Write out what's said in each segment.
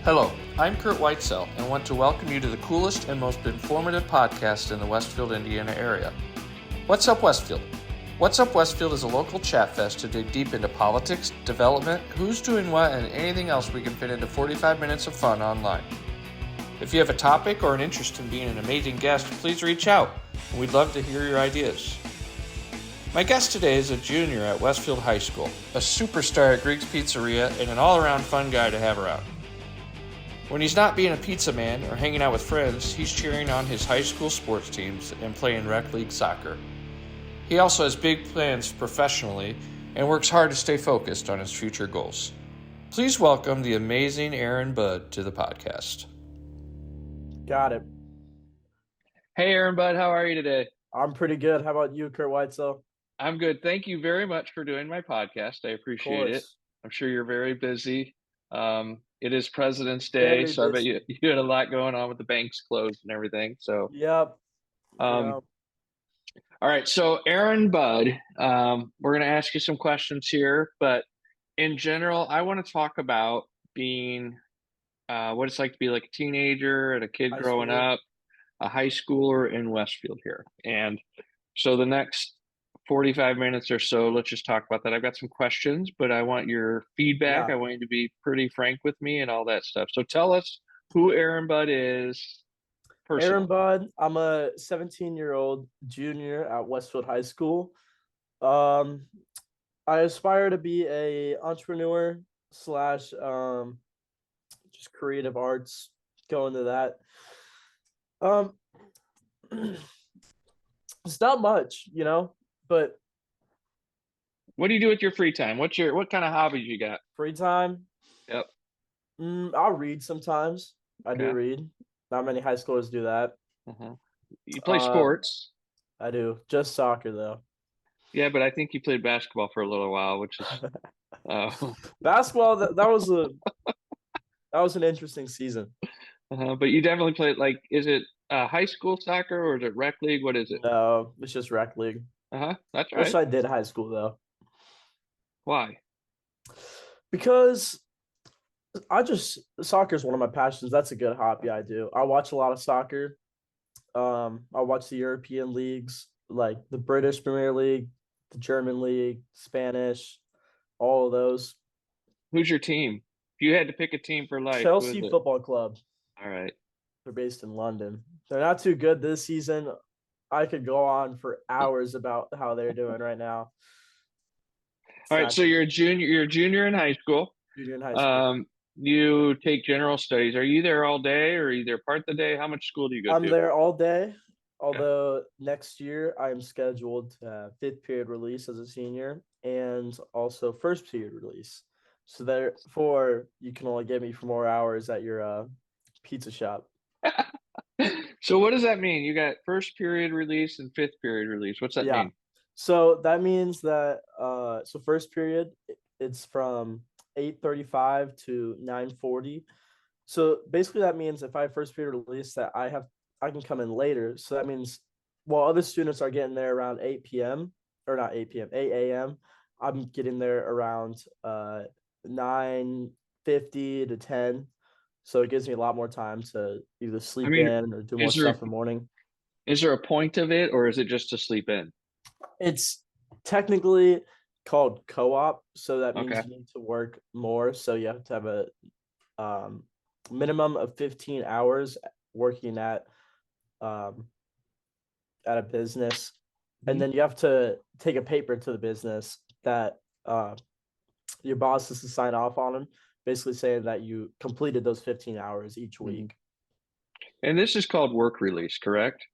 Hello, I'm Curt Whitesell and want to welcome you to the coolest and most informative podcast in the Westfield, Indiana area. What's Up Westfield? What's Up Westfield is a local chat fest to dig deep into politics, development, who's doing what, and anything else we can fit into 45 minutes of fun online. If you have a topic or an interest in being an amazing guest, please reach out, and we'd love to hear your ideas. My guest today is a junior at Westfield High School, a superstar at Greeks Pizzeria, and an all-around fun guy to have around. When he's not being a pizza man or hanging out with friends, he's cheering on his high school sports teams and playing rec league soccer. He also has big plans professionally and works hard to stay focused on his future goals. Please welcome the amazing Aaron Budd to the podcast. Got it. Hey, Aaron Budd, how are you today? I'm pretty good. How about you, Curt Whitesell? I'm good. Thank you very much for doing my podcast. I appreciate it. I'm sure you're very busy. It is President's Day, so I bet you had a lot going on with the banks closed and everything. So, yep. All right. So, Aaron Budd, we're going to ask you some questions here, but in general, I want to talk about being what it's like to be like a teenager and a kid growing up, a high schooler in Westfield here. And so the next 45 minutes or so, let's just talk about that. I've got some questions, but I want your feedback. I want you to be pretty frank with me and all that stuff. So tell us who Aaron Budd is personally. Aaron Budd, I'm a 17-year-old junior at Westfield High School. I aspire to be a entrepreneur slash just creative arts, go into that. It's not much, but what do you do with your free time? What kind of hobbies you got? Free time? Yep. I'll read sometimes. I do read. Not many high schoolers do that. You play sports? I do. Just soccer, though. Yeah, but I think you played basketball for a little while, which is basketball. That was an interesting season. But you definitely played. Like, is it high school soccer or is it rec league? What is it? No, it's just rec league. That's right. Wish I did high school though. Why? Because soccer is one of my passions. That's a good hobby I do. I watch a lot of soccer. I watch the European leagues, like the British Premier League, the German League, Spanish, all of those. Who's your team? If you had to pick a team for life, Chelsea Football Club. All right. They're based in London. They're not too good this season. I could go on for hours about how they're doing right now. All right, so you're a junior. You're a junior in high school. Junior in high school. You take general studies. Are you there all day, or are you there part of the day? How much school do you go to? I'm there all day. Although next year I am scheduled to have fifth period release as a senior, and also first period release. So therefore, you can only get me for more hours at your pizza shop. So what does that mean? You got first period release and fifth period release. What's that mean? So that means that so first period, it's from 8:35 to 9:40. So basically that means if I have first period release that I can come in later. So that means while other students are getting there around 8 p.m. or not 8 p.m., 8 a.m., I'm getting there around 9:50 to 10. So it gives me a lot more time to either sleep in or do more stuff in the morning. Is there a point of it, or is it just to sleep in? It's technically called co-op, so that means you need to work more. So you have to have a minimum of 15 hours working at a business, and then you have to take a paper to the business that your boss has to sign off on them, basically saying that you completed those 15 hours each week. And this is called work release, correct?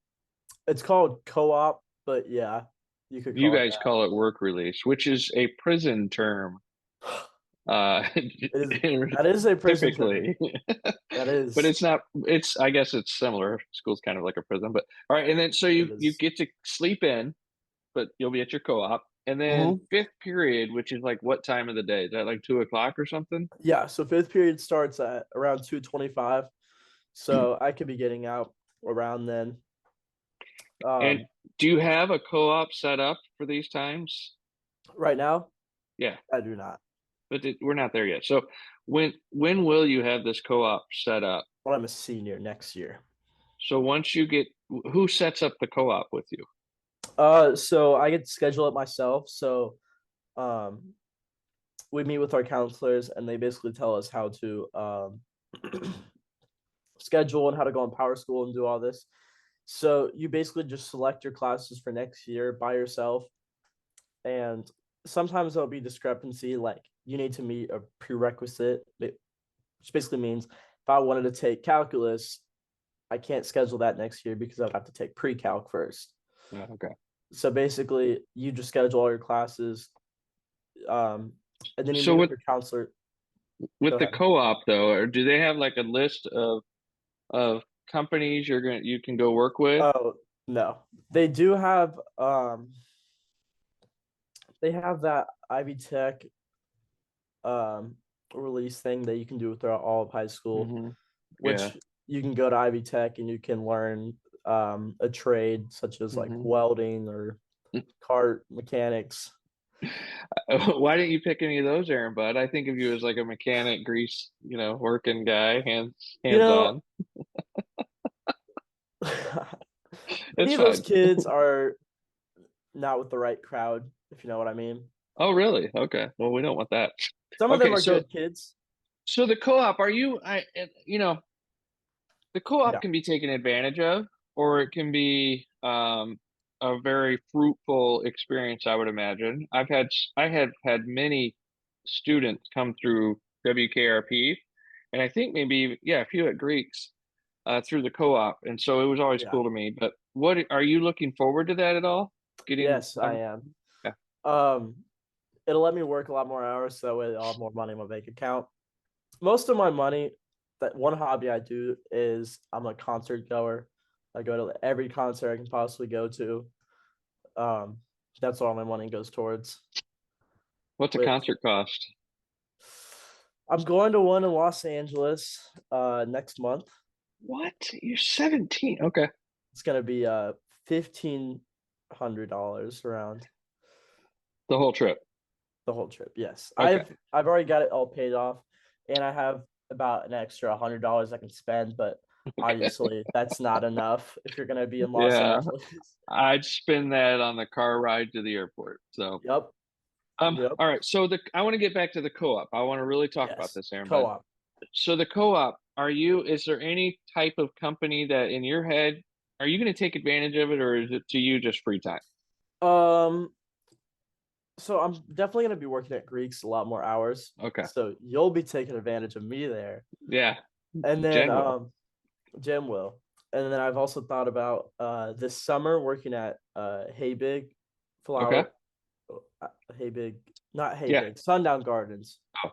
It's called co-op, but yeah, you guys call it work release, which is a prison term. That is a prison typically. That is, but it's not. I guess it's similar. School's kind of like a prison, but all right. And then so you get to sleep in, but you'll be at your co-op. And then fifth period, which is like what time of the day? Is that like 2:00 or something? Yeah. So fifth period starts at around 2:25. So I could be getting out around then. And do you have a co-op set up for these times? Right now? Yeah. I do not. But we're not there yet. So when will you have this co-op set up? When I'm a senior next year. So once you get, who sets up the co-op with you? So I get to schedule it myself. So um we meet with our counselors and they basically tell us how to schedule and how to go on power school and do all this. So you basically just select your classes for next year by yourself. And sometimes there'll be discrepancy, like you need to meet a prerequisite, which basically means if I wanted to take calculus, I can't schedule that next year because I'd have to take pre-calc first. Okay. So basically, you just schedule all your classes, and then you So meet with your counselor. with Go the ahead. co-op though, or do they have like a list of companies you can go work with? Oh no, they do have they have that Ivy Tech um release thing that you can do throughout all of high school, Hmm. Yeah. which you can go to Ivy Tech and you can learn a trade such as like Hmm. welding or car mechanics. Why didn't you pick any of those, Aaron Bud? I think of you as like a mechanic, grease, working guy, You hands know, on. many It's of those fine. kids are not with the right crowd, if you know what I mean. Oh, really? Okay. Well, we don't want that. Some of them Okay, are so good kids. so the co-op, are you the co-op Yeah, can be taken advantage of, or it can be a very fruitful experience, I would imagine. I have had many students come through WKRP, and I think maybe, yeah, a few at Greeks through the co-op, and so it was always yeah. cool to me. But what are you looking forward to that at all? Getting Yes, I am. yeah. Um, it'll let me work a lot more hours, so that way I'll have more money in my bank account. Most of my money, that one hobby I do is I'm a concert goer. I go to every concert I can possibly go to. Um, that's all my money goes towards. What's a Which concert cost? I'm going to one in Los Angeles next month. What? You're 17. Okay. It's gonna be $1,500 around The whole trip. the whole trip. Yes, Okay. I've already got it all paid off, and I have about an extra $100 I can spend. But obviously, that's not enough if you're gonna be in Los Yeah. Angeles. I'd spend that on the car ride to the airport. So, Yep. Yep. all right. So I want to get back to the co-op. I want to really talk about Yes. this, Aaron, bud. Co-op. So the co-op, is there any type of company that in your head, are you going to take advantage of it, or is it to you just free time? Um. So I'm definitely gonna be working at Greeks a lot more hours. Okay. So you'll be taking advantage of me there, Yeah. and then Jen will. Jim will. And then I've also thought about this summer working at Hey Big Okay. Flower Hey Big, not Hey Yeah. Big, Sundown Gardens. Oh,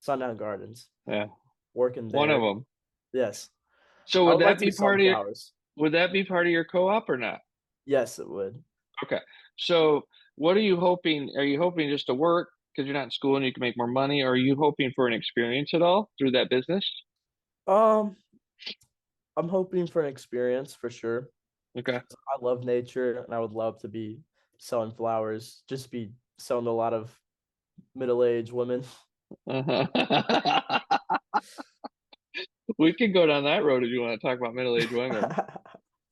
Sundown Gardens. yeah. Working One of there. them. Yes. So I would like to be selling flowers. would that be part of your co-op or not? Yes, it would. Okay. So what are you hoping? Are you hoping just to work because you're not in school and you can make more money? Or are you hoping for an experience at all through that business? Um, I'm hoping for an experience for sure. Okay. I love nature and I would love to be selling flowers, just be selling to a lot of middle-aged women. Uh-huh. We could go down that road if you want to talk about middle-aged women.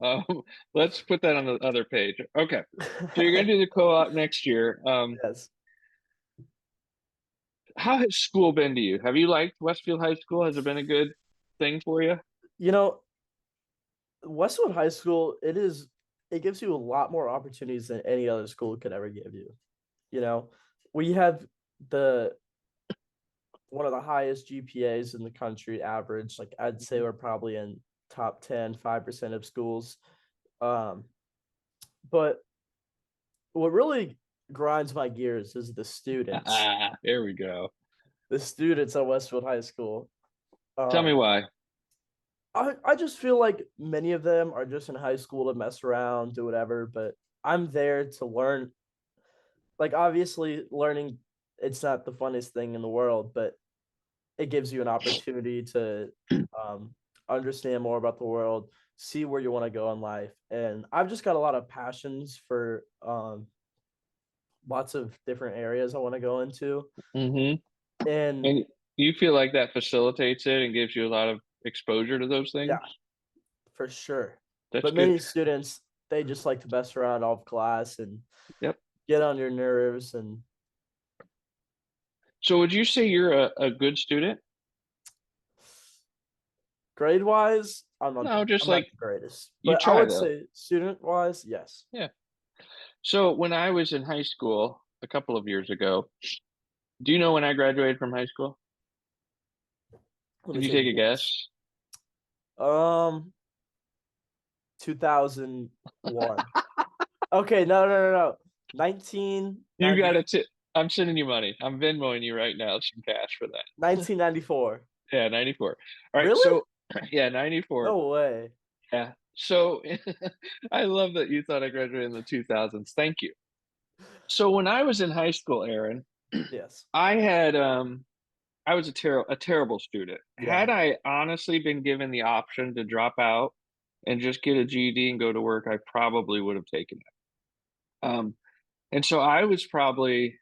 Um, let's put that on the other page. Okay. So you're going to do the co-op next year. Yes. How has school been to you? Have you liked Westfield High School? Has it been a good thing for you? You know, Westwood High School, it gives you a lot more opportunities than any other school could ever give you. You know, we have the one of the highest GPAs in the country average. Like I'd say we're probably in top 10, 5% of schools. Um, but what really grinds my gears is the students. Here we go. The students at Westfield High School. Tell me Um, why. I just feel like many of them are just in high school to mess around, do whatever, but I'm there to learn. Like obviously learning it's not the funnest thing in the world, but it gives you an opportunity to um, understand more about the world, see where you want to go in life. And I've just got a lot of passions for lots of different areas I want to go into. Hmm. And And You feel like that facilitates it and gives you a lot of exposure to those things? Yeah, for sure. That's But good. many students, they just like to mess around off class and Yep. get on your nerves. And So would you say you're a good student? grade wise, No, just I'm not like the greatest. you But I try would though. say student wise, yes. Yeah. So when I was in high school a couple of years ago, do you know when I graduated from high school? Let me Can you take a take a guess. guess? 2001. Okay, no. You 1990, got it. I'm sending you money. I'm Venmoing you right now some cash for that. 1994. Yeah, 94. All right, Really? so yeah, 94. No way. Yeah. So I love that you thought I graduated in the 2000s. Thank you. So when I was in high school, Aaron, Yes. I had I was a terrible student. Yeah. Had I honestly been given the option to drop out and just get a GED and go to work, I probably would have taken it. And so I was probably,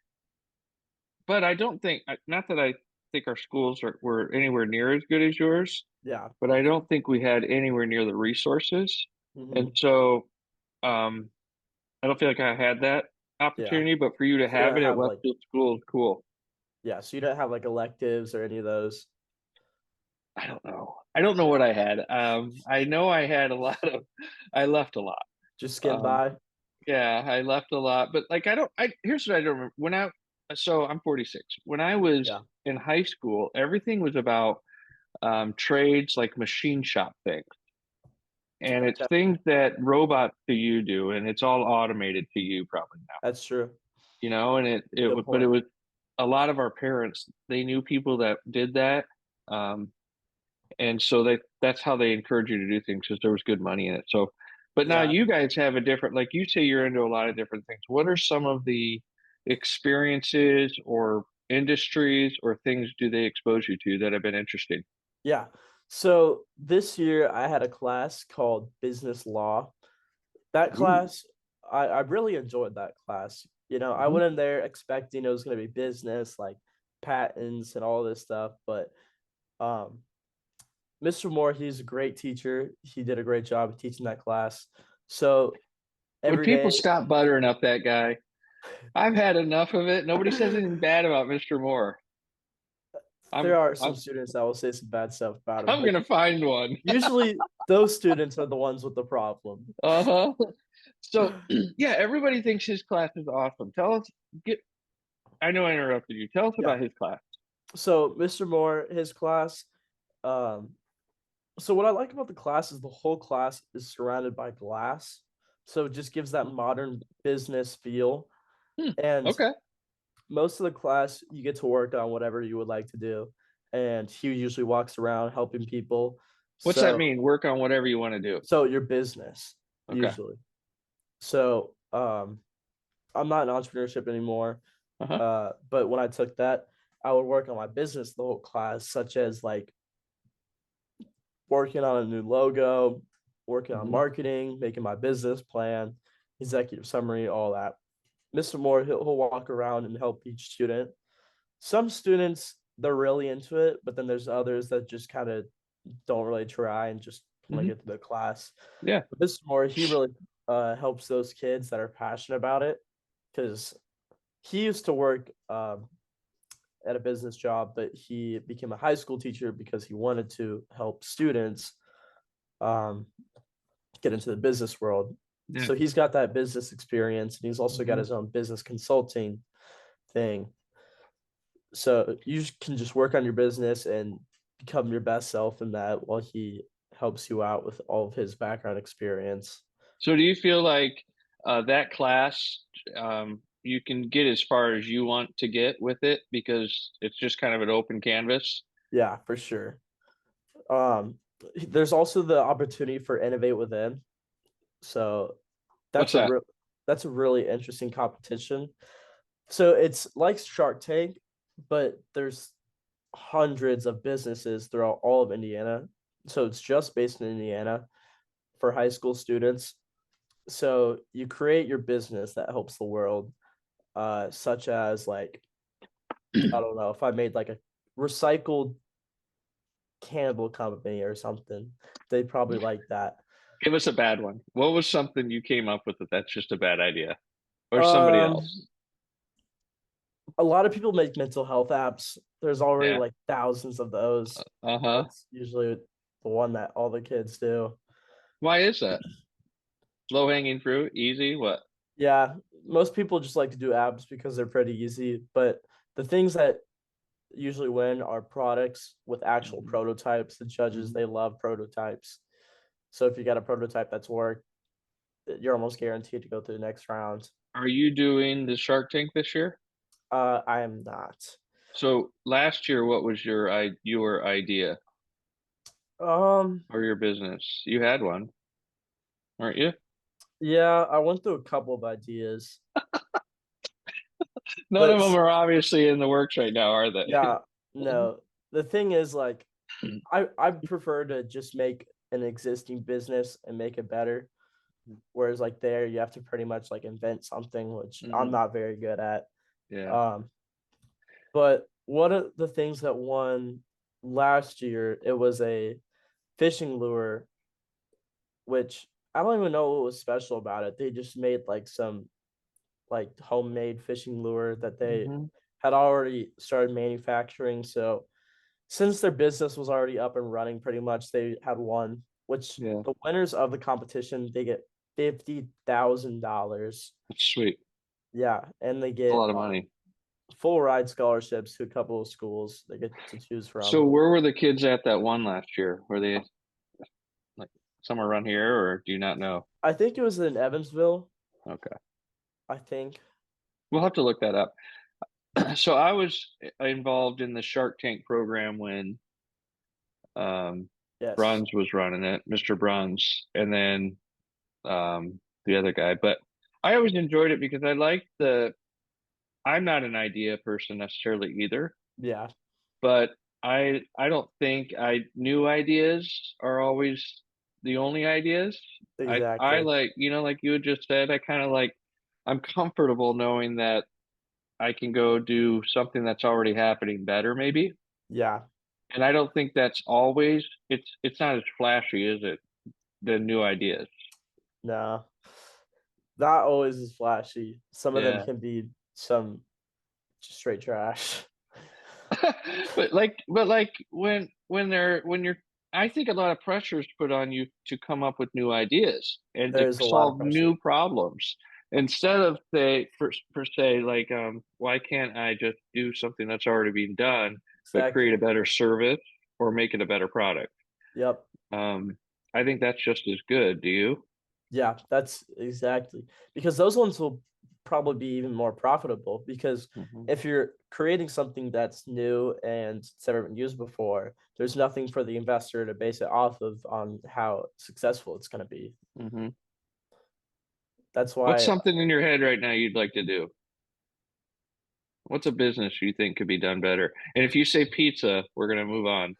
but I don't think, not that I think our schools were anywhere near as good as yours, Yeah. but I don't think we had anywhere near the resources. And Hmm. so um, I don't feel like I had that Yeah. opportunity, but for you to So you have didn't it at have like, Westfield School is cool. yeah, so you didn't have like electives or any of those. I don't know. I don't know what I had. I know I had a lot of, I left a lot. Just skim Um, by. yeah, I left a lot, but like here's what I don't remember. So I'm 46. When I was Yeah. in high school, everything was about trades like machine shop things. And it's Okay. things that robots to you do, and it's all automated to you probably now, That's true. and Good but it point. was a lot of our parents, they knew people that did that. Um, and so that's how they encourage you to do things because there was good money in it. So, but now Yeah. you guys have a different, like you say, you're into a lot of different things. What are some of the experiences or industries or things do they expose you to that have been interesting? Yeah. So this year I had a class called business law. That Ooh. class, I really enjoyed that class. I Mhm. went in there expecting it was going to be business, like patents and all this stuff. But um, Mr. Moore, he's a great teacher. He did a great job of teaching that class. So Would every people day, stop buttering up that guy? I've had enough of it. Nobody says anything bad about Mr. Moore. there I'm are some I'm students that will say some bad stuff about him, I'm but gonna find one. usually those students are the ones with the problem. Uh-huh. So yeah, everybody thinks his class is awesome. Tell us, get I know I interrupted you. Tell us Yeah. about his class. So Mr. Moore, his class, um, so what I like about the class is the whole class is surrounded by glass. So it just gives that modern business feel. Hmm. And Okay. most of the class, you get to work on whatever you would like to do. And he usually walks around helping people. What's that So, mean? Work on whatever you want to do. so your business Okay. usually. So, I'm not in entrepreneurship anymore. Uh-huh. But when I took that, I would work on my business the whole class, such as like working on a new logo, working on Hmm. marketing, making my business plan, executive summary, all that. Mr. Moore, he'll walk around and help each student. Some students, they're really into it, but then there's others that just kind of don't really try and just want to Hmm. get to the class. Yeah. But Mr. Moore, he really helps those kids that are passionate about it because he used to work at a business job, but he became a high school teacher because he wanted to help students um, get into the business world. Yeah. So he's got that business experience and he's also got Hmm. his own business consulting thing. So you can just work on your business and become your best self in that while he helps you out with all of his background experience. So do you feel like that class, you can get as far as you want to get with it because it's just kind of an open canvas? Yeah, for sure. Um, there's also the opportunity for innovate within. So What's that's a that? real that's a really interesting competition. So it's like Shark Tank, but there's hundreds of businesses throughout all of Indiana. So it's just based in Indiana for high school students. So you create your business that helps the world, such as like I don't know if I made like recycled cannibal company or something. They probably like that. Give us a bad one. What was something you came up with that's just a bad idea? Or somebody Um, else? a lot of people make mental health apps. There's already Yeah. like thousands of those. Uh-huh. That's usually the one that all the kids do. Why is that? Low hanging fruit, easy, what? Yeah, most people just like to do apps because they're pretty easy, but the things that usually win are products with actual Mhm. prototypes. The judges, Mhm. they love prototypes. So if you got a prototype that's worked, you're almost guaranteed to go through the next round. Are you doing the Shark Tank this year? I am not. So last year, what was your idea Um, for your business? You had one, weren't you? yeah, I went through a couple of ideas, None of but them are obviously in the works right now, are they? yeah, no. The thing is, like, I prefer to just make an existing business and make it better. Whereas, like, there you have to pretty much like invent something, which I'm Hmm. not very good at. Yeah. Um, but one of the things that won last year, it was a fishing lure, which I don't even know what was special about it. They just made like some like homemade fishing lure that they Hmm. had already started manufacturing. So since their business was already up and running, pretty much they had won. Which Yeah. the winners of the competition they get $50,000. That's sweet. Yeah, and they A get lot of money. full ride scholarships to a couple of schools they get to choose So from. where were the kids at that one last year? Were they like somewhere around here, or do you not know? I think it was in Evansville. Okay. I think. We'll have to look that up. So I was involved in the Shark Tank program when um Yes. Bruns was running it, Mr. Bruns, and then the other guy. But I always enjoyed it because I'm not an idea person necessarily either, Yeah. but I don't think I new ideas are always the only ideas. I Exactly. like, like you had just said, I kind of like I'm comfortable knowing that I can go do something that's already happening better maybe. Yeah. And I don't think that's always it's not as flashy, is it? The new ideas. No. Not always is flashy. Some of them Yeah. can be some just straight trash. But like when you're I think a lot of pressure is put on you to come up with new ideas and There to is a lot of solve pressure. new problems instead of say for say like why can't I just do something that's already been done but create Exactly. a better service or make it a better product. Yep. um I think that's just as good. Do you? Yeah, that's exactly because those ones will probably be even more profitable because Hmm. if you're creating something that's new and it's never been used before, there's nothing for the investor to base it off of on how successful it's going to be. Hmm. That's What's why something in your head right now you'd like to do? What's a business you think could be done better? And if you say pizza, we're gonna move on.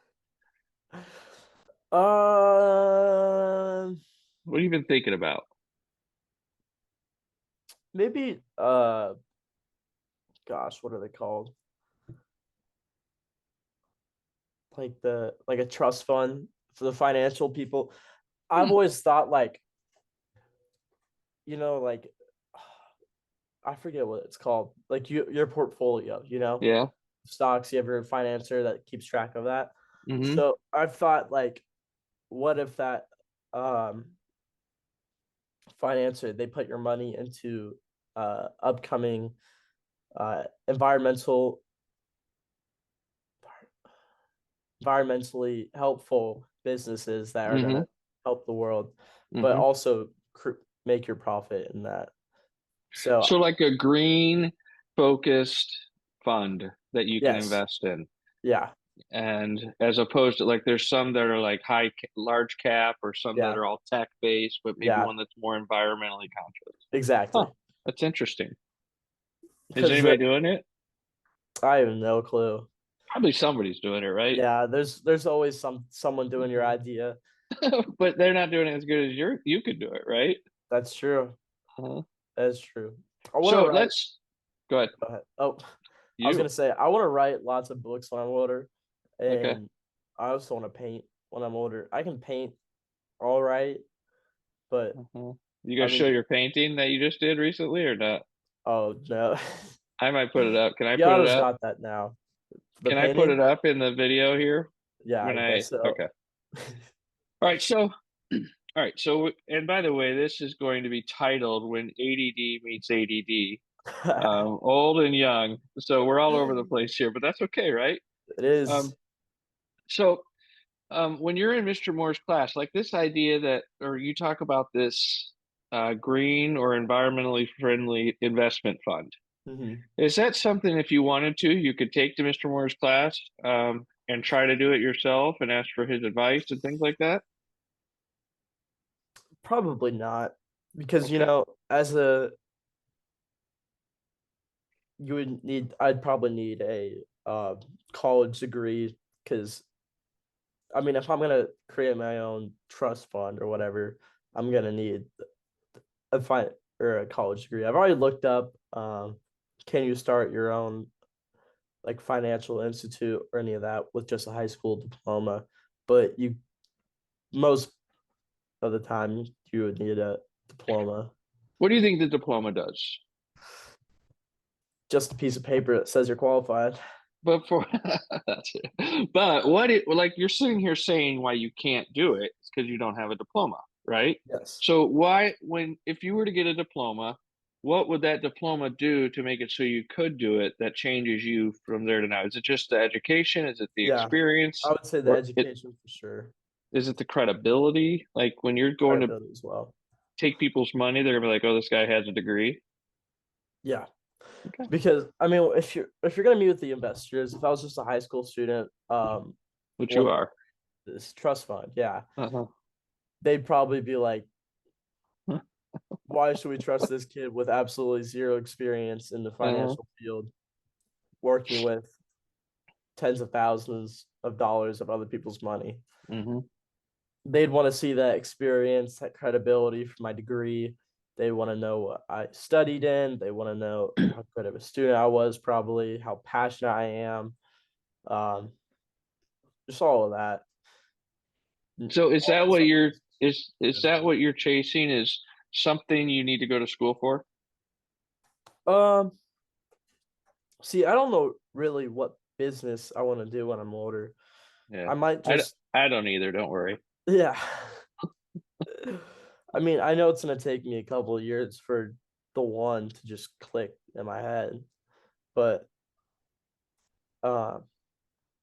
uh What have you been thinking about? maybe gosh, what are they called? Like the like a trust fund for the financial people. I've Hmm. always thought like, like I forget what it's called. Like your portfolio, Yeah. stocks, you have your financer that keeps track of that. Hmm. So I've thought like, what if that um financer they put your money into upcoming environmental environmentally helpful businesses that are going Hmm. to help the world, but Hmm. also make your profit in that. So So like a green focused fund that you can yes, invest in. yeah, And as opposed to like there's some that are like large cap or some that yeah, are all tech based, but maybe yeah, one that's more environmentally conscious. Huh. exactly. That's interesting. Is Because anybody doing it? I have no clue. Probably somebody's doing it, right? Yeah, there's always someone doing your Mhm. idea. But they're not doing it as good as you could do it, right? That's true. Uh-huh. That's true. I want to So write. let's go ahead. Go ahead. Oh, I was You. gonna say I want to write lots of books when I'm older, Okay. and I also want to paint when I'm older. I can paint all right, but Uh-huh. You I gonna show mean, your painting that you just did recently or not? oh no, I might put it up. Can I put it Gianna's up? got that now. The Can I put it painting, up in the video here? yeah, I guess so. Okay. All right. So, all right. So, and by the way, this is going to be titled When ADD Meets ADD, old and young. So we're all over the place here, but that's okay, right? It is. Um, so when you're in Mr. Moore's class, like this idea that, or you talk about this green or environmentally friendly investment fund. Mhm. Is that something, if you wanted to, you could take to Mr. Moore's class and try to do it yourself and ask for his advice and things like that? Probably not, because Okay. as a you would need. I'd probably need a college degree because I mean, if I'm gonna create my own trust fund or whatever, I'm gonna need a fine or a college degree. I've already looked up. Can you start your own like financial institute or any of that with just a high school diploma? But you most of the time you would need a diploma, What do you think the diploma does? just a piece of paper that says you're qualified. But for that's it. But what it like you're sitting here saying why you can't do it is because you don't have a diploma, right? Yes. So why when if you were to get a diploma, what would that diploma do to make it so you could do it that changes you from there to now? Is it just the education? Is it the Yeah, I experience? would say the What it education for sure. is it the credibility? Like when you're going to Credibility as well. take people's money, they're gonna be like, "Oh, this guy has a degree." Yeah. Okay. Because I mean, if you're gonna meet with the investors, if I was just a high school student, Which you wanting are. this trust fund, yeah, Uh-huh. they'd probably be like, "Why should we trust this kid with absolutely zero experience in the Uh-huh. financial field, working with tens of thousands of dollars of other people's money?" Hmm. They'd want to see that experience, that credibility for my degree. They want to know what I studied in. They want to know how good of a student I was, probably how passionate I am. Um, just all of that. So is All that the what stuff you're is as that well. what you're chasing is something you need to go to school for? Um, See, I don't know really what business I want to do when I'm older. Yeah. I might I, just, I don't either, don't worry. yeah. I mean, I know it's gonna take me a couple of years for the one to just click in my head, but uh,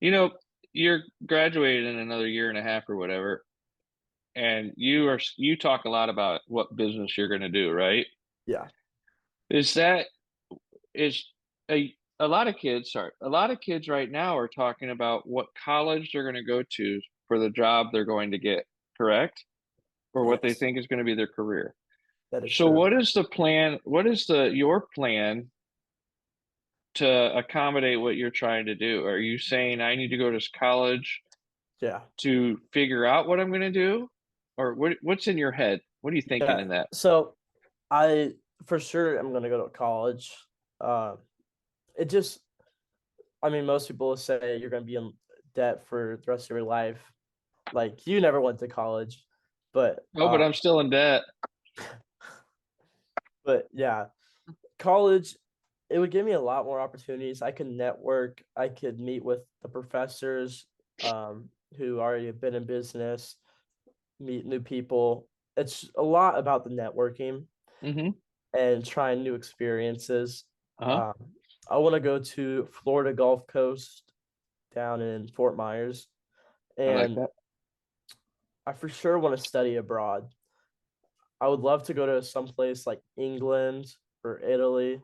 You know, you're graduated in another year and a half or whatever, and you talk a lot about what business you're going to do, right? yeah, Is that is a lot of kids, sorry, a lot of kids right now are talking about what college they're going to go to for the job they're going to get, correct? Or what they yes, think is going to be their career. that is So true. what is the plan? What is the your plan to accommodate what you're trying to do? Are you saying I need to go to college Yeah, to figure out what I'm going to do? Or what's in your head? What are you thinking yeah. in that? So I for sure am gonna go to college. Uh, it just, I mean, most people say you're gonna be in debt for the rest of your life. Like you never went to college, but Oh, but I'm still in debt. yeah, college, it would give me a lot more opportunities. I could network, I could meet with the professors who already have been in business, meet new people. It's a lot about the networking Mm-hmm. and trying new experiences. Uh-huh. Um, I want to go to Florida Gulf Coast down in Fort Myers, I like and that. I for sure want to study abroad. I would love to go to some place like England or Italy.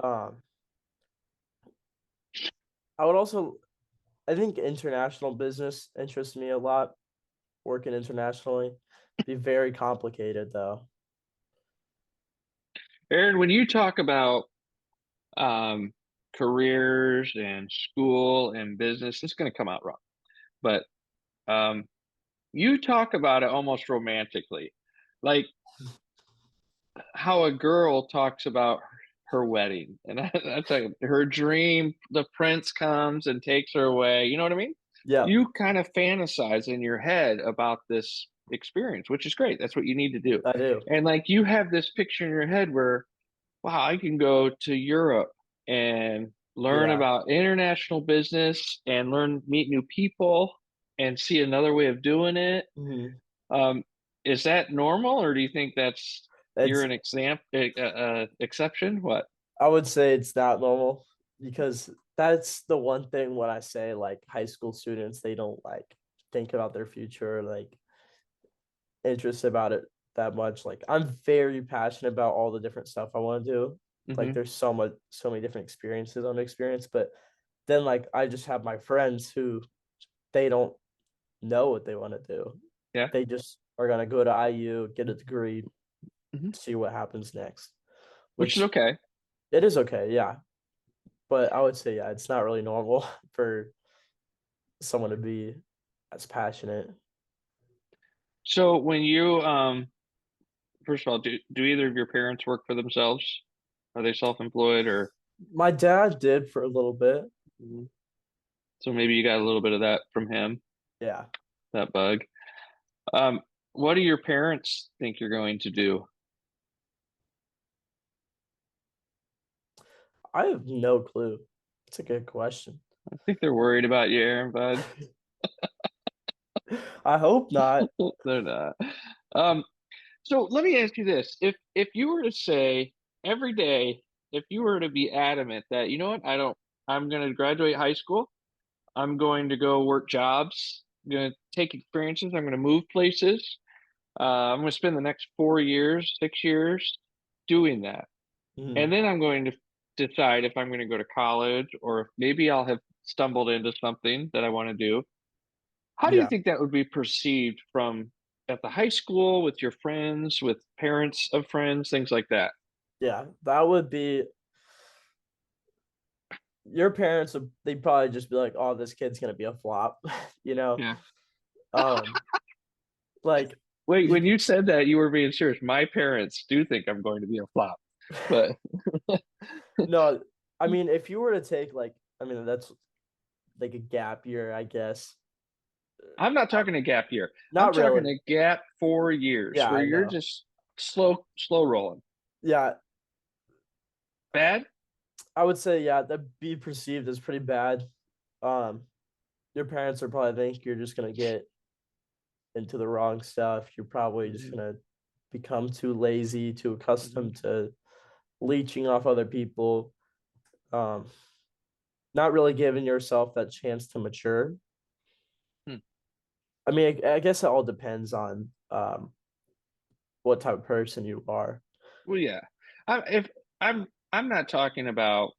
Um, I would also, I think international business interests me a lot. Working internationally, be very complicated though. Aaron, when you talk about um, careers and school and business, it's going to come out wrong. But um, you talk about it almost romantically, like how a girl talks about her wedding, and that's like her dream. The prince comes and takes her away. You know what I mean? Yeah, You kind of fantasize in your head about this experience, which is great. That's what you need to do. I do. And like you have this picture in your head where, wow, I can go to Europe and learn Yeah. about international business and meet new people and see another way of doing it. Mhm. Um, is that normal, or do you think that's you're It's an exception? What? I would say it's not normal because that's the one thing when I say like high school students, they don't like think about their future, like interested about it that much. Like I'm very passionate about all the different stuff I want to do. Like Hmm. there's so many different experiences I'm experience, but then like I just have my friends who they don't know what they want to do. Yeah. They just are gonna go to IU, get a degree, Hmm. see what happens next. Which is Which okay. it is okay, yeah. But I would say, yeah, it's not really normal for someone to be as passionate. So when you first of all, do either of your parents work for themselves? Are they self-employed or My dad did for a little bit. Mhm. So maybe you got a little bit of that from him, Yeah. that bug. Um, what do your parents think you're going to do? I have no clue. It's a good question. I think they're worried about you, Aaron, bud. I hope not. They're not. Um, so let me ask you this. If you were to say every day, if you were to be adamant that, you know what, I'm going to graduate high school, I'm going to go work jobs, I'm going to take experiences, I'm going to move places, I'm going to spend the next 4 years, 6 years doing that. And Mhm. then I'm going to decide if I'm going to go to college or if maybe I'll have stumbled into something that I want to do. How do you Yeah. think that would be perceived from at the high school with your friends, with parents of friends, things like that? Yeah. That would be your parents would they'd probably just be like, oh, this kid's gonna be a flop, you know? Yeah. Um, like Wait, you when you said that, you were being serious. My parents do think I'm going to be a flop, but no, I mean if you were to take like I mean that's like a gap year, I guess. I'm not talking a gap year. I'm Not talking really. a gap 4 years Yeah, where I you're know. just slow rolling. Yeah, Bad? I would say yeah, that be perceived as pretty bad. Um, your parents are probably think you're just gonna get into the wrong stuff. You're probably just Mhm, gonna become too lazy, too mhm. accustomed to leeching off other people. Um, not really giving yourself that chance to mature. Hmm. I mean, I guess it all depends on what type of person you are. Well, yeah. If I'm not talking about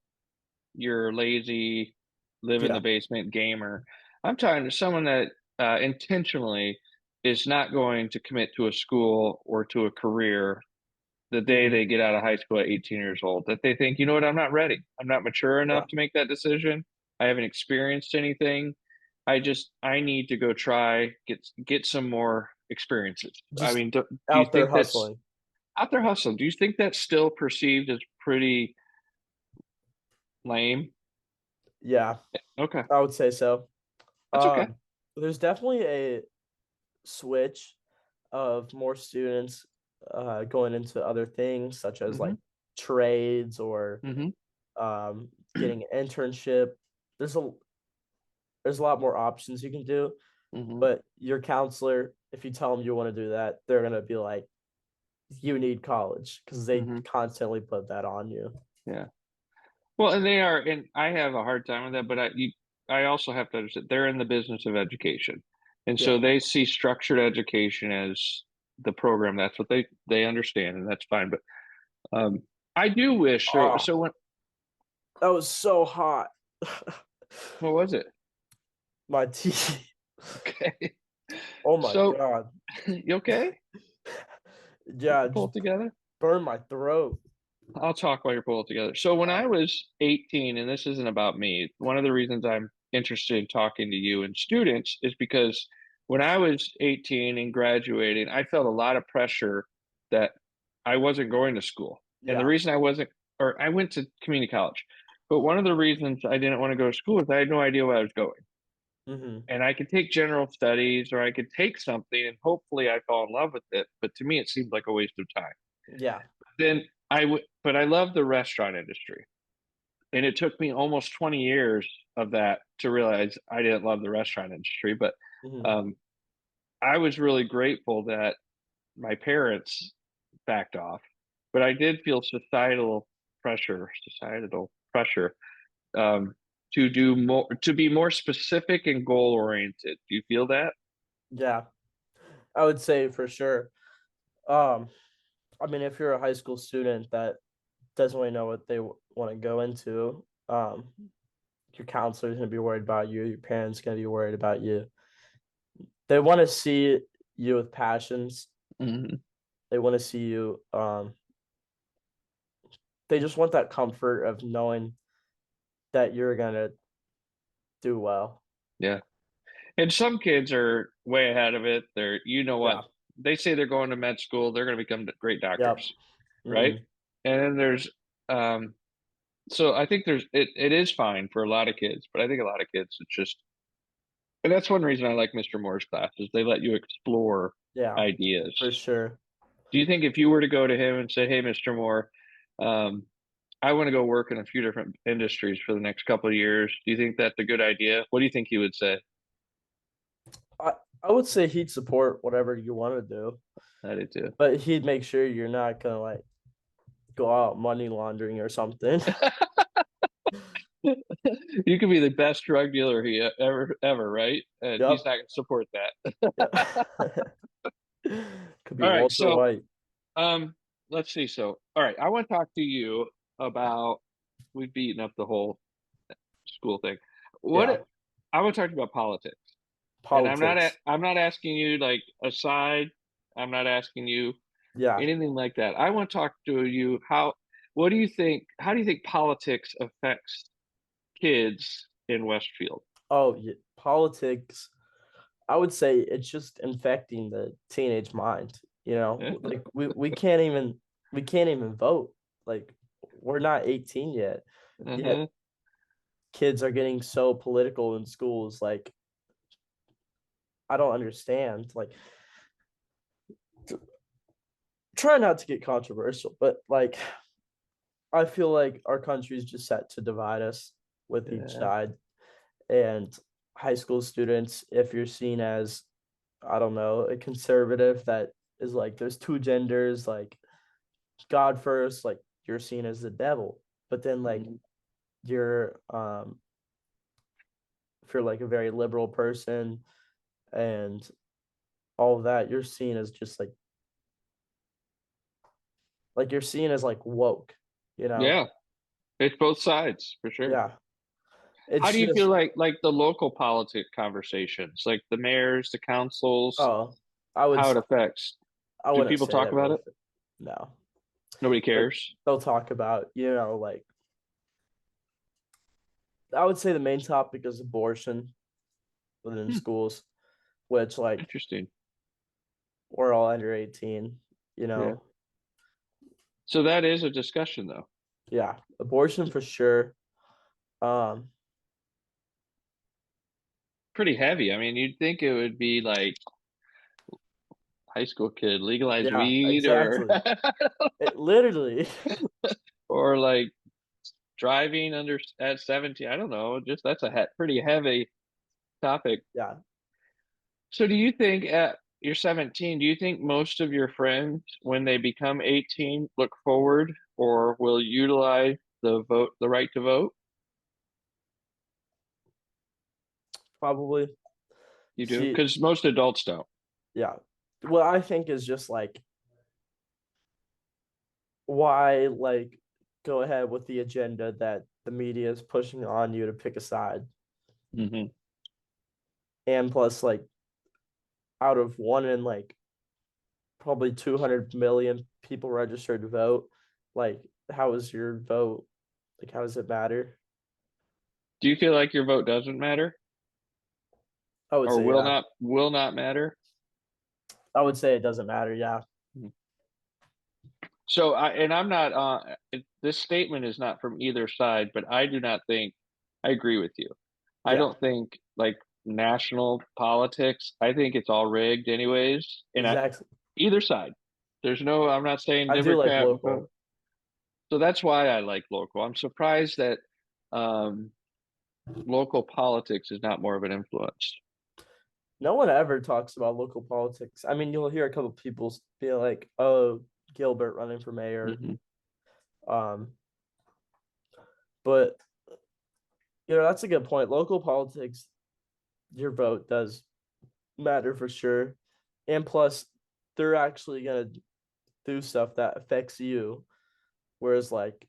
your lazy, live in the Yeah. basement gamer. I'm talking to someone that intentionally is not going to commit to a school or to a career the day Mhm. they get out of high school at 18 years old. That they think, you know what, I'm not ready. I'm not mature enough Yeah. to make that decision. I haven't experienced anything. I need to go try get some more experiences. I Just mean, do you out there think that's hustling. out there hustling? Do you think that's still perceived as pretty lame? Yeah, Okay, I would say so. that's okay. Um, there's definitely a switch of more students going into other things such as Hmm. like trades or Hmm. getting an internship. There's a there's a lot more options you can do, Hmm. but your counselor, if you tell them you want to do that, they're gonna be like, you need college because they Hmm. constantly put that on you. Yeah. Well, and they are, and I have a hard time with that, but I also have to understand they're in the business of education, and so Yeah. they see structured education as the program. That's what they understand, and that's fine. But um, I do wish so. Oh, So when that was so hot. what was it? My teeth. Okay. Oh my So god. you okay? Yeah, Pull just it together. burned my throat. I'll talk while you're pulling it together. So when I was 18, and this isn't about me, one of the reasons I'm interested in talking to you and students is because when I was 18 and graduating, I felt a lot of pressure that I wasn't going to school. And the Yeah. reason I wasn't or I went to community college, but one of the reasons I didn't want to go to school is I had no idea where I was going. Hmm. And I could take general studies or I could take something and hopefully I fall in love with it. But to me, it seemed like a waste of time. Yeah. Then but I love the restaurant industry. And it took me almost 20 years of that to realize I didn't love the restaurant industry. But Hmm. um, I was really grateful that my parents backed off. But I did feel societal pressure to do more, to be more specific and goal oriented. Do you feel that? Yeah. I would say for sure. Um, I mean, if you're a high school student that doesn't really know what they want to go into, your counselor's gonna be worried about you. Your parents gonna be worried about you. They want to see you with passions. Hmm. They want to see you. They just want that comfort of knowing that you're gonna do well. Yeah. And some kids are way ahead of it. They're, you know what? Yeah. They say they're going to med school, they're going to become great Yep. doctors, right? Hmm. And then um, so I think it is fine for a lot of kids, but I think a lot of kids, it's just, and that's one reason I like Mr. Moore's classes. They let you explore Yeah, ideas. for sure. Do you think if you were to go to him and say, "Hey, Mr. Moore, um, I want to go work in a few different industries for the next couple of years," do you think that's a good idea? What do you think he would say? I, I would say he'd support whatever you want to do, I do too. but he'd make sure you're not gonna like go out money laundering or something. You could be the best drug dealer he ever, right? And he's Yep. not going to support that. Yep. Could be All right, Walter so White. um, let's see. So, all right, I want to talk to you about we've beaten up the whole school thing. Yeah. What I want to talk about politics, and Politics. I'm not asking you like a side. I'm not asking you Yeah. anything like that. I want to talk to you how. What do you think? How do you think politics affects kids in Westfield? Oh, yeah. Politics. I would say it's just infecting the teenage mind. You Yeah. know, like we can't even vote. Like we're not 18 yet. Yet Uh-huh. kids are getting so political in schools. Like I don't understand. Like try not to get controversial, but like I feel like our country is just set to divide us with each Yeah. side. And high school students, if you're seen as, I don't know, a conservative that is like there's two genders, like God first, like you're seen as the devil. But then like Mhm. you're if you're like a very liberal person and all of that, you're seen as just like you're seen as like woke, you know? Yeah. It's both sides for sure. Yeah. How It's do you feel just like the local politic conversations, like the mayors, the councils, oh, I would how it affects? I Do wouldn't people say talk that about really it? no. Nobody But cares. they'll talk about, like I would say the main topic is abortion within Hmm, schools, which like interesting. we're all under 18, you Yeah. know. So that is a discussion though. Yeah, abortion for sure. Um, Pretty heavy. I mean, you'd think it would be like high school kid legalize yeah, weed or exactly. It literally, or like driving under at 17. I don't know. Just that's a pretty heavy topic. yeah. So do you think at you're 17, do you think most of your friends when they become 18 look forward or will utilize the right to vote? Probably. You do? See, Because most adults don't. yeah. What I think is just like why like go ahead with the agenda that the media is pushing on you to pick a side. Hmm. And plus like out of one in like probably 200 million people registered to vote, like how is your vote? Like how does it matter? Do you feel like your vote doesn't matter I would or say yeah. will not matter? I would say it doesn't matter. Yeah. Mhm. So I'm not this statement is not from either side, but I do not think I agree with you. I Yeah, don't think like national politics. I think it's all rigged anyways. And exactly. either side. I'm not saying I do like Democrat, local. Republican. So that's why I like local. I'm surprised that um, local politics is not more of an influence. No one ever talks about local politics. I mean, you'll hear a couple people be like, "Oh, Gilbert running for mayor." Hmm. Um, but that's a good point. Local politics, your vote does matter for sure, and plus, they're actually gonna do stuff that affects you, whereas like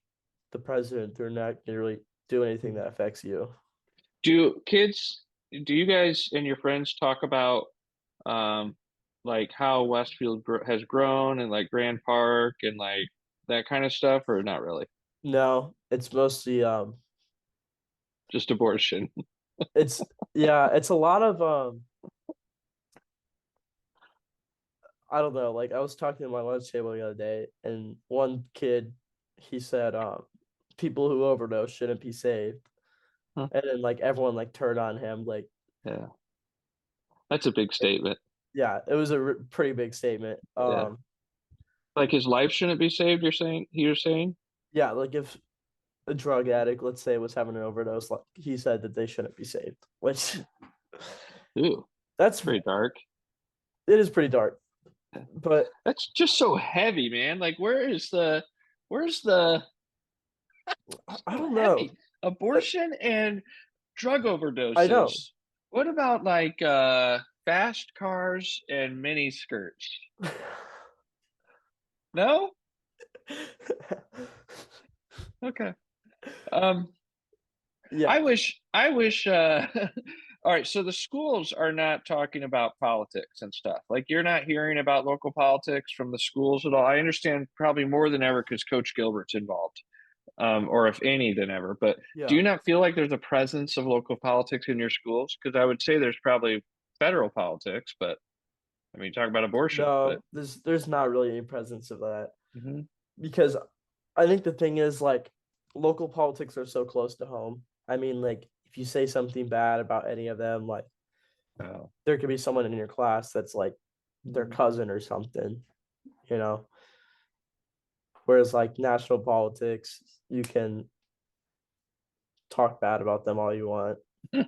the president, they're not gonna really do anything that affects you. Do kids, do you guys and your friends talk about um, like how has grown and like Grand Park and like that kind of stuff, or not really? No, it's mostly Just abortion. it's yeah, it's a lot of I don't know. Like I was talking to my lunch table the other day, and one kid, he said, people who overdose shouldn't be saved, Huh. and then like everyone like turned on him. Like, Yeah, that's a big statement. yeah, it was a pretty big statement. Yeah, like his life shouldn't be saved. You're saying? Yeah, like if a drug addict, let's say, was having an overdose, like he said that they shouldn't be saved, which Ooh, that's pretty dark. it is pretty dark. But That's just so heavy, man. Like, where's the I so don't know. heavy? Abortion and drug I know. overdoses. What about like fast cars and mini skirts? No? Okay. Um, Yeah. I wish all right, so the schools are not talking about politics and stuff. Like you're not hearing about local politics from the schools at all. I understand probably more than ever because Coach Gilbert's involved. Or if any than ever. But do Yeah. you not feel like there's a presence of local politics in your schools? Because I would say there's probably federal politics, but I mean, talk about abortion, but No, there's not really any presence of that mhm. because I think the thing is like local politics are so close to home. I mean, like if you say something bad about any of them, like Oh. there could be someone in your class that's like their Mhm. cousin or something, you know. Whereas like national politics, you can talk bad about them all you want Because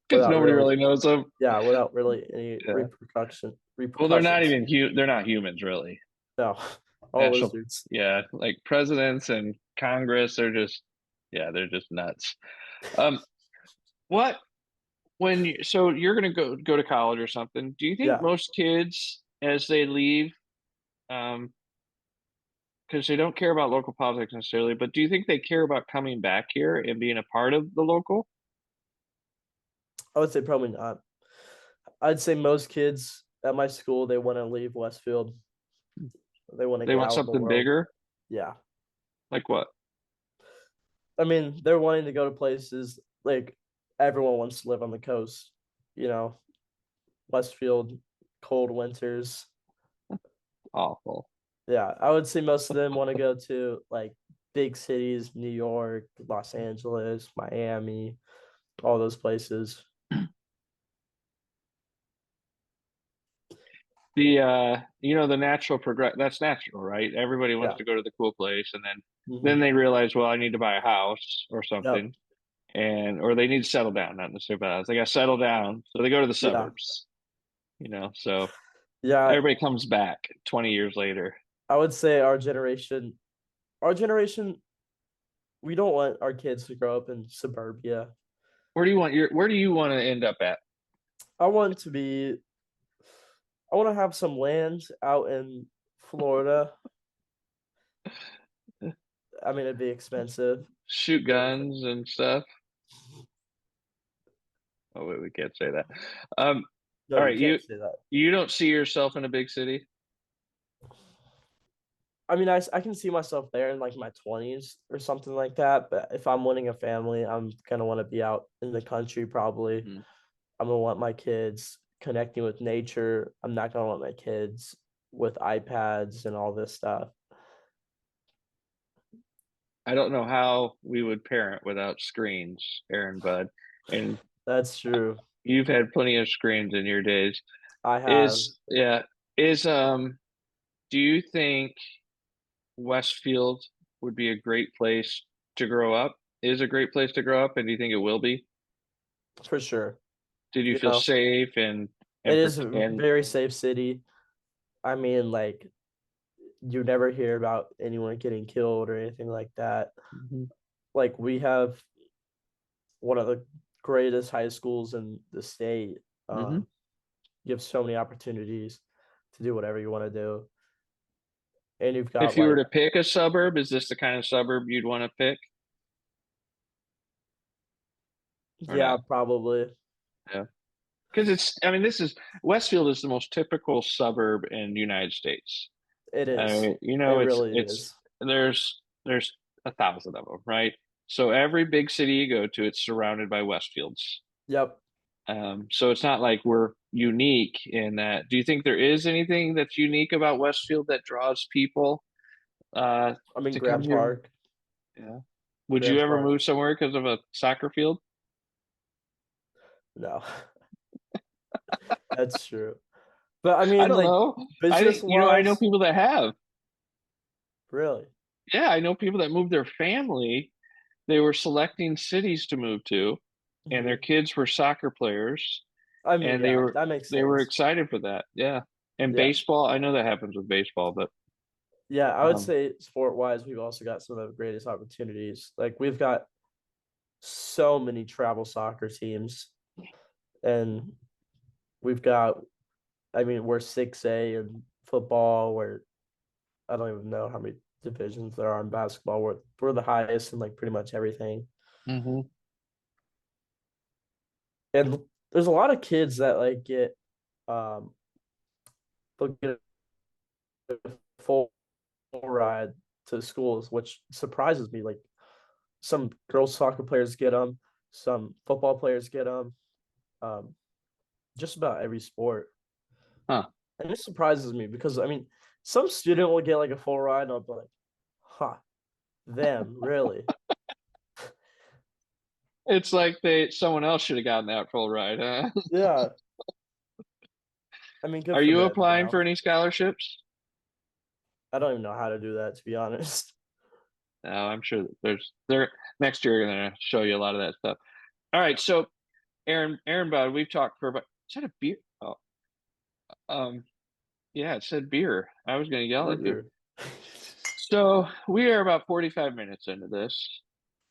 without nobody really, really knows them. yeah, without really any Yeah. Well, they're not repercussions. even they're not humans really. No, all National, lizards. yeah, like presidents and Congress, yeah, they're just nuts. Um, what so you're gonna go to college or something? Do you think Yeah. most kids as they leave, um, because they don't care about local politics necessarily, but do you think they care about coming back here and being a part of the local? I would say probably not. I'd say most kids at my school they want to leave Westfield. They want to They get want out in the something world. bigger? Yeah. Like what? I mean, they're wanting to go to places like everyone wants to live on the coast, you know, Westfield, cold winters. Awful. Yeah, I would say most of them want to go to like big cities, New York, Los Angeles, Miami, all those places. The natural progress that's natural, right? Everybody wants Yeah. to go to the cool place and then Hmm. they realize, well, I need to buy a house or Yep. something and or they need to settle down, not necessarily buy a house. They got to settle down. So they go to the Yeah. suburbs, so Yeah. everybody comes back 20 years later. I would say our generation, we don't want our kids to grow up in suburbia. Where do you want to end up at? I want to be I want to have some land out in Florida. I mean, it'd be expensive. Shoot But guns and stuff. Oh wait, we can't say that. Um, no, all you right, can't say that. you don't see yourself in a big city? I mean, I can see myself there in like my 20s or something like that. But if I'm wanting a family, I'm gonna want to be out in the country probably. Mhm. I'm gonna want my kids connecting with nature. I'm not gonna want my kids with iPads and all this stuff. I don't know how we would parent without screens, Aaron Bud. And That's true. you've had plenty of screens in your days. I have Is yeah, is do you think Westfield would be a great place to grow up? Is a great place to grow up, and do you think it will be? for sure. Did you You feel know, safe it and is a and very safe city. I mean, like you never hear about anyone getting killed or anything like that. Mhm, Like we have one of the greatest high schools in the state. mhm. You have so many opportunities to do whatever you want to do, and you've got If you were like to pick a suburb, is this the kind of suburb you'd want to pick or yeah, not? probably Yeah. Because I mean, this is Westfield is the most typical suburb in the United States. it I is. mean, It really is. there's 1,000 of them, right? So every big city you go to, it's surrounded by Westfields. Yep. So it's not like we're unique in that. Do you think there is anything that's unique about Westfield that draws people uh, I mean, to come Grant here? Park. Yeah. Would you Grant ever Park. move somewhere because of a soccer field? No, that's true. But I I mean, don't like know. I business think, I know wise, people that have. really. Yeah, I know people that moved their family. They were selecting cities to move to, and their Mhm. kids were soccer players, I mean, and yeah, that makes they were sense. excited for that. Yeah. And Yeah. baseball, I know that happens with baseball, but Yeah, I would um, say sport wise, we've also got some of the greatest opportunities. Like we've got so many travel soccer teams, and we've got, I mean, we're 6A in football, where I don't even know how many divisions there are in basketball. We're the highest in like pretty much everything. mhm. And there's a lot of kids that like get um they'll get a full ride to schools, which surprises me. Like some girls soccer players get them, some football players get them, um, just about every sport. Huh. And it surprises me because I mean, some student will get like a full ride, and I'll be like, "Huh, them really?" It's like someone else should have gotten that full ride, huh? Yeah, I mean, good Are for you them, you applying for know. any scholarships? I don't even know how to do that, to be honest. No, I'm sure that there next year they're gonna show you a lot of that stuff. All right, so Aaron Bud, we've talked for about is that a beer? Oh, um, yeah, it said beer. I was gonna yell at you. Burger. So we are about 45 minutes into this,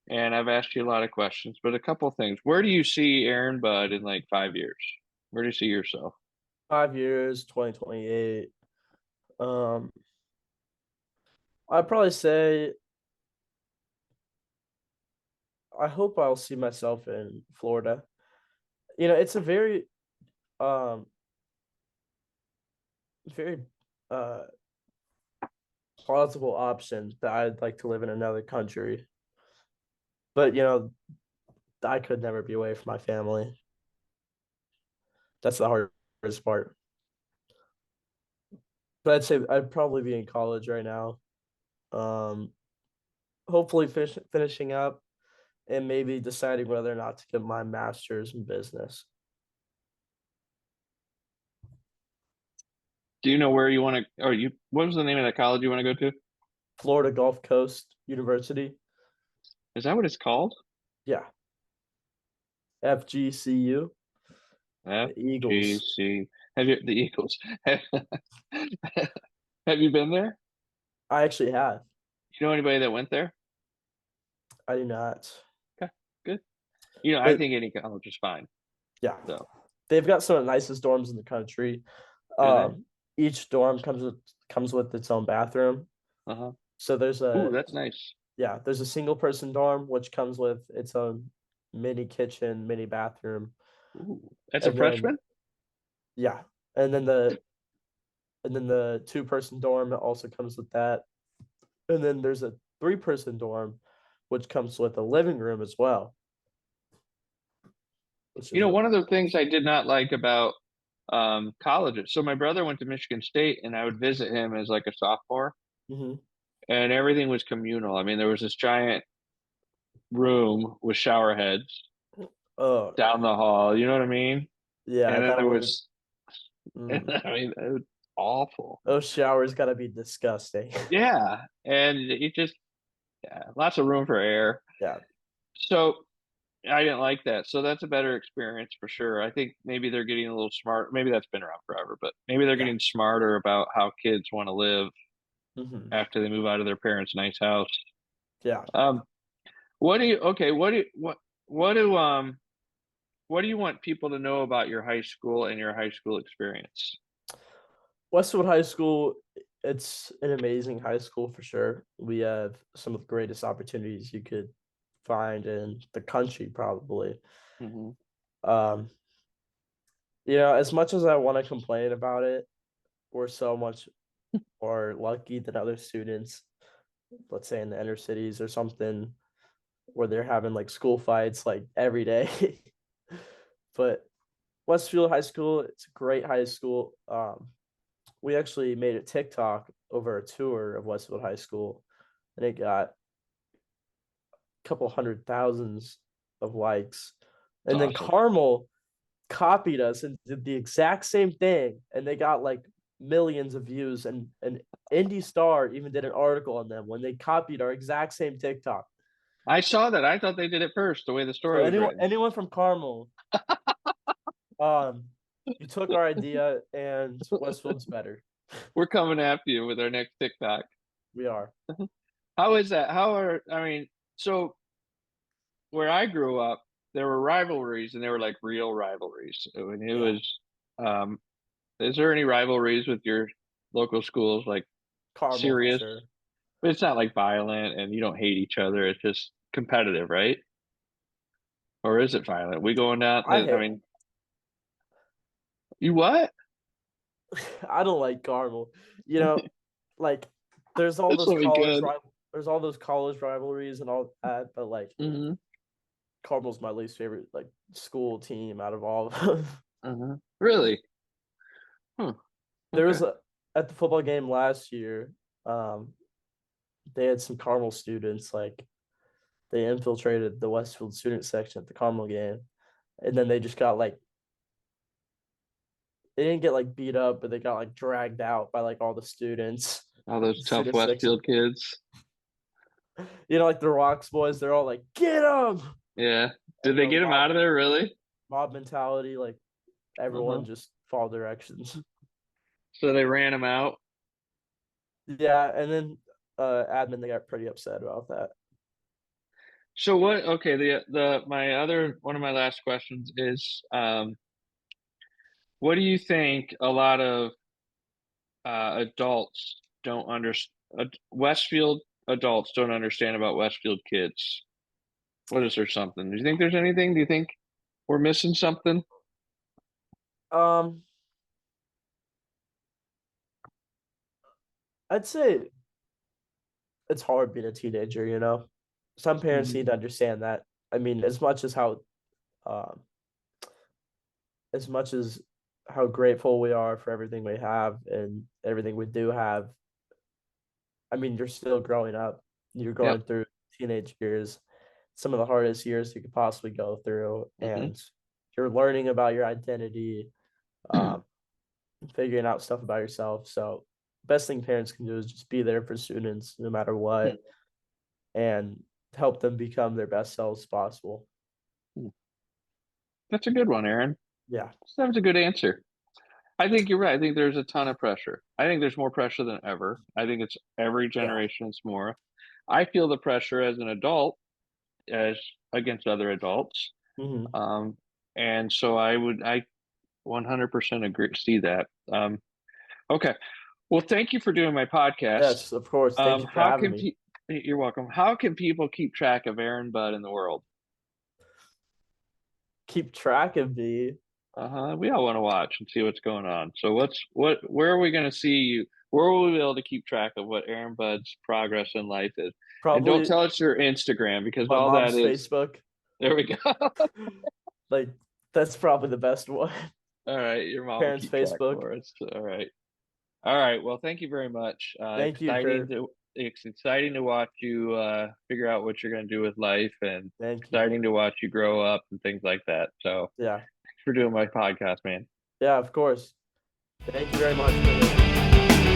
and I've asked you a lot of questions, but a couple things. Where do you see Aaron Bud in like 5 years? Where do you see yourself? 5 years, 2028. Um, I'd probably say I hope I'll see myself in Florida. It's a um very uh plausible option that I'd like to live in another country. But I could never be away from my family. That's the hardest part. But I'd say I'd probably be in college right now. Um, hopefully finishing up and maybe deciding whether or not to get my master's in business. Do you know where you want to, or what was the name of that college you want to go to? Florida Gulf Coast University. Is that what it's called? Yeah. FGCU. The Eagles. FGC. The Eagles? Have, have you been there? I actually have. You know anybody that went there? I do not. Okay, good. I But think any college is fine. yeah, So, they've got some of the nicest dorms in the country. do they? Each dorm comes with its own bathroom. Uh-huh. So Ooh, that's nice. there's a single person dorm which comes with its own mini kitchen, mini bathroom, Ooh, that's a and then freshman? yeah, and then the two-person dorm also comes with that, and then there's a three-person dorm which comes with a living room as well, which is really One of the things I did not like about colleges. So my brother went to Michigan State, and I would visit him as like a sophomore. nice. and everything was communal. I mean, there was this giant room with shower heads Oh, down the hall. You know what I mean? yeah, And then that there would. was, Mm, I mean, it was awful. those showers gotta be disgusting. Yeah, and it just lots of room for air. Yeah, So I didn't like that. So that's a better experience for sure. I think maybe they're getting a little smart. Maybe that's been around forever, but maybe they're yeah. getting smarter about how kids want to live Hmm. after they move out of their parents' nice house. Yeah. Um, okay, what do you want people to know about your high school and your high school experience? Westfield High School, it's an amazing high school for sure. We have some of the greatest opportunities you could find in the country, probably. Hmm. Um, as much as I want to complain about it, we're so much more lucky than other students, let's say in the inner cities or something, where they're having like school fights like every day. But Westfield High School, it's a great high school. We actually made a TikTok over a tour of Westfield High School, and it got a couple hundred thousands of likes. It's And then awesome. Carmel copied us and did the exact same thing, and they got like millions of views. And Indy Star even did an article on them when they copied our exact same TikTok. I saw that. I thought they did it first, the way the So story was written. anyone from Carmel, um, you took our idea, and Westfield's better. We're coming after you with our next TikTok. We are. How is that? I mean, so where I grew up, there were rivalries and they were like real rivalries. I mean, it Yeah. was, um, is there any rivalries with your local schools, like Carmel for serious? sure. But it's not like violent and you don't hate each other. It's just competitive, right? Or is it violent? We going down, I I hate mean, you what? I don't like Carmel. You know, like there's all That's those gonna be college good. rival there's all those college rivalries and all that, but like Hmm. Carmel's my least favorite like school team out of all of them. Really? Huh. There Okay. was a at the football game last year, um, they had some Carmel students like they infiltrated the Westfield student section at the Carmel game, and then they just got like they didn't get like beat up, but they got like dragged out by like all the students All at those the tough student section. Westfield kids. Like the Rocks boys, they're all like, "Get them!" Yeah. And Did they get him out of there, really? mob mentality, like Uh-huh. everyone just follow directions. So they ran him out. Yeah, and then admin they got pretty upset about that. So what? Okay, the my other one of my last questions is, what do you think a lot of adults don't understand? Westfield adults don't understand about Westfield kids. What is there something? Do you think there's anything? Do you think we're missing something? Um, I'd say it's hard being a teenager, Some parents Hmm. need to understand that. I mean, um as much as how grateful we are for everything we have and everything we do have, I mean, you're still growing up. You're Yep. going through teenage years, some of the hardest years you could possibly go through, Hmm. and you're learning about your identity, um, figuring out stuff about yourself. So, best thing parents can do is just be there for students no matter what, and help them become their best selves possible. That's a good one, Aaron. Yeah, That was a good answer. I think you're right. I think there's a ton of pressure. I think there's more pressure than ever. I think it's every yeah, generation it's more. I feel the pressure as an adult as against other adults. hmm, Um, and so I 100% agree, see that. Okay. Well, thank you for doing my podcast. yes, of course. Thank you for How having can me. you're welcome. How can people keep track of Aaron Budd in the world? Keep track of me. Uh-huh. We all want to watch and see what's going on. So where are we going to see you? Where will we be able to keep track of what Aaron Budd's progress in life is? And don't Probably tell us your Instagram because my all that mom's is, Facebook. there we go. Like that's probably the best one. All right. Your mom will Parents' keep track Facebook. for us. All right. All right. Well, thank you very much. Thank you, Exciting Kurt. to it's exciting to watch you figure out what you're going to do with life, and Thank you. exciting to watch you grow up and things like that. So Yeah. thanks for doing my podcast, man. Yeah, of course. Thank you very much for this.